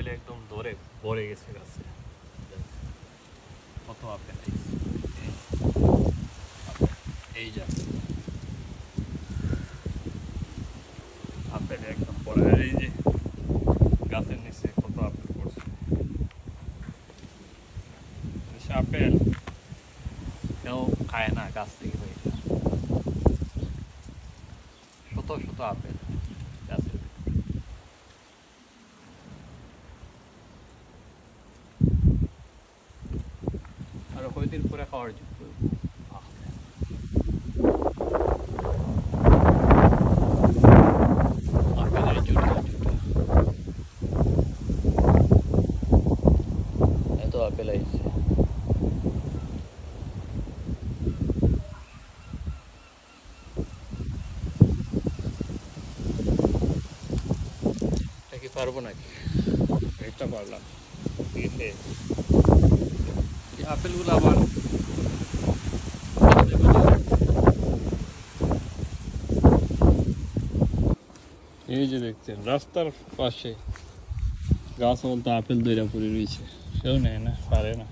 আপেলে একদম ধরে ভরে গেছে গাছে। কত আপেল, এই যে আপেল একদম ভরা। এই যে গাছের নিচে কত আপেল পড়ছে। আপেল কেউ খায় না গাছ থেকে হয়ে যায়। শত শত আপেল গাছের। আর কয়দিন পরে খাওয়ার যোগ্য। এত আপেল আইছে। কি পারবো নাকি? এটা পারলাম। আপেলগুলো আবার এই যে দেখছেন রাস্তার পাশে গাছ মধ্যে আপেল দইরা পড়ে রয়েছে, সেও নেয় না, পারে না।